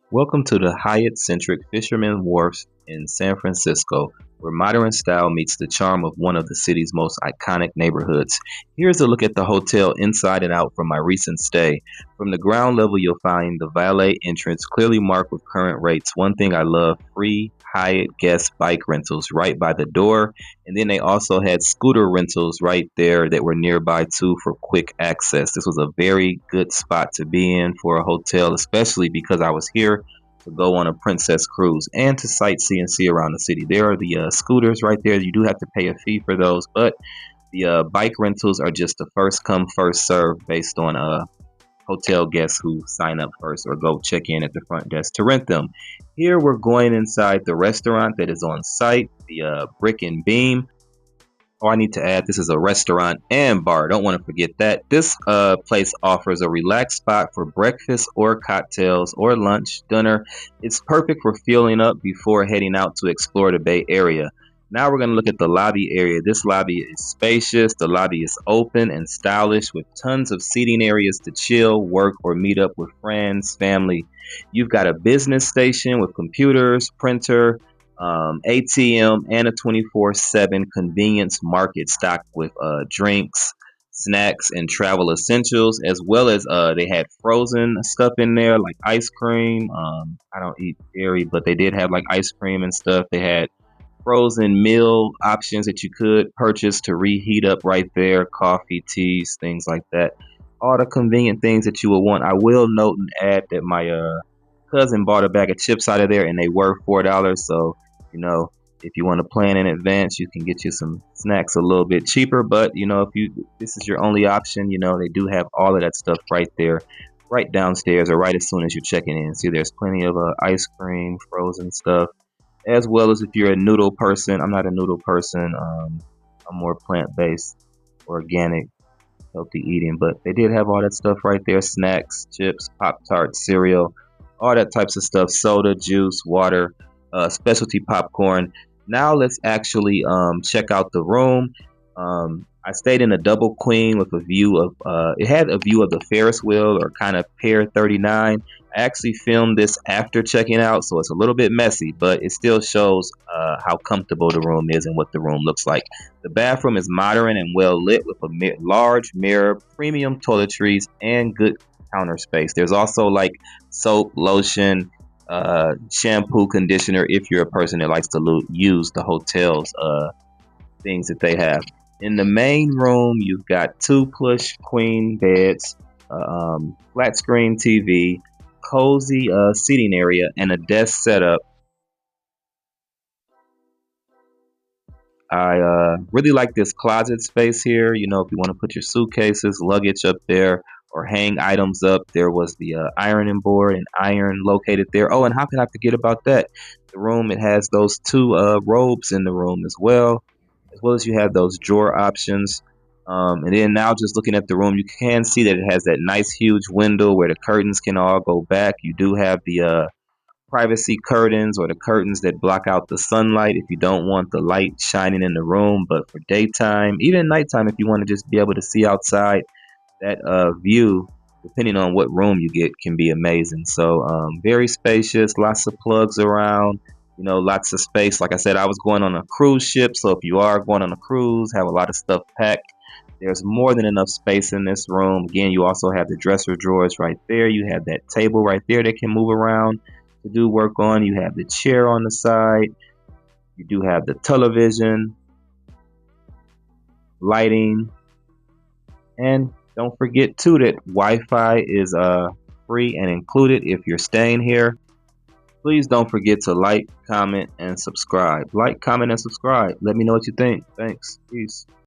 Welcome to the Hyatt Centric Fisherman Wharf in San Francisco, where modern style meets the charm of one of the city's most iconic neighborhoods. Here's a look at the hotel inside and out from my recent stay. From the ground level, you'll find the valet entrance clearly marked with current rates. One thing I love, free Hyatt guest bike rentals right by the door. And then they also had scooter rentals right there that were nearby too for quick access. This was a very good spot to be in for a hotel, especially because I was here to go on a princess cruise and to sightsee and see around the city. There are the scooters right there. You do have to pay a fee for those, but the bike rentals are just a first come, first serve based on hotel guests who sign up first or go check in at the front desk to rent them. Here we're going inside the restaurant that is on site, the Brick and Beam. Oh, I need to add, this is a restaurant and bar. Don't want to forget that. This place offers a relaxed spot for breakfast or cocktails or lunch, dinner. It's perfect for fueling up before heading out to explore the Bay Area. Now we're going to look at the lobby area. This lobby is spacious. The lobby is open and stylish with tons of seating areas to chill, work, or meet up with friends, family. You've got a business station with computers, printer, ATM, and a 24/7 convenience market stocked with drinks, snacks, and travel essentials, as well as they had frozen stuff in there like ice cream. I don't eat dairy, but they did have like ice cream and stuff. They had frozen meal options that you could purchase to reheat up right there, coffee, teas, things like that. All the convenient things that you would want. I will note and add that my cousin bought a bag of chips out of there and they were $4. So, if you want to plan in advance, you can get you some snacks a little bit cheaper. But, if this is your only option, they do have all of that stuff right there, right downstairs or right as soon as you're checking in. See, there's plenty of ice cream, frozen stuff, as well as if you're a noodle person. I'm not a noodle person. I'm more plant-based, organic, healthy eating. But they did have all that stuff right there, snacks, chips, Pop-Tarts, cereal, all that types of stuff, soda, juice, water, specialty popcorn. Now let's actually check out the room. I stayed in a double queen with a view of, it had a view of the Ferris wheel or kind of Pier 39. I actually filmed this after checking out, so it's a little bit messy, but it still shows how comfortable the room is and what the room looks like. The bathroom is modern and well lit with a large mirror, premium toiletries, and good counter space. There's also like soap, lotion, shampoo, conditioner if you're a person that likes to use the hotel's things that they have. In the main room, you've got two plush queen beds, flat screen TV, cozy seating area, and a desk setup. I really like this closet space here. If you want to put your suitcases, luggage up there, or hang items up, there was the ironing board and iron located there. Oh, and how can I forget about that? The room, it has those two robes in the room as well as you have those drawer options. And then now just looking at the room, you can see that it has that nice huge window where the curtains can all go back. You do have the privacy curtains or the curtains that block out the sunlight if you don't want the light shining in the room. But for daytime, even nighttime, if you want to just be able to see outside, that view, depending on what room you get, can be amazing. So very spacious, lots of plugs around, lots of space. Like I said, I was going on a cruise ship, so if you are going on a cruise, have a lot of stuff packed. There's more than enough space in this room. Again, you also have the dresser drawers right there. You have that table right there that can move around to do work on. You have the chair on the side. You do have the television, lighting, and don't forget too that Wi-Fi is free and included if you're staying here. Please don't forget to like, comment, and subscribe. Like, comment, and subscribe. Let me know what you think. Thanks. Peace.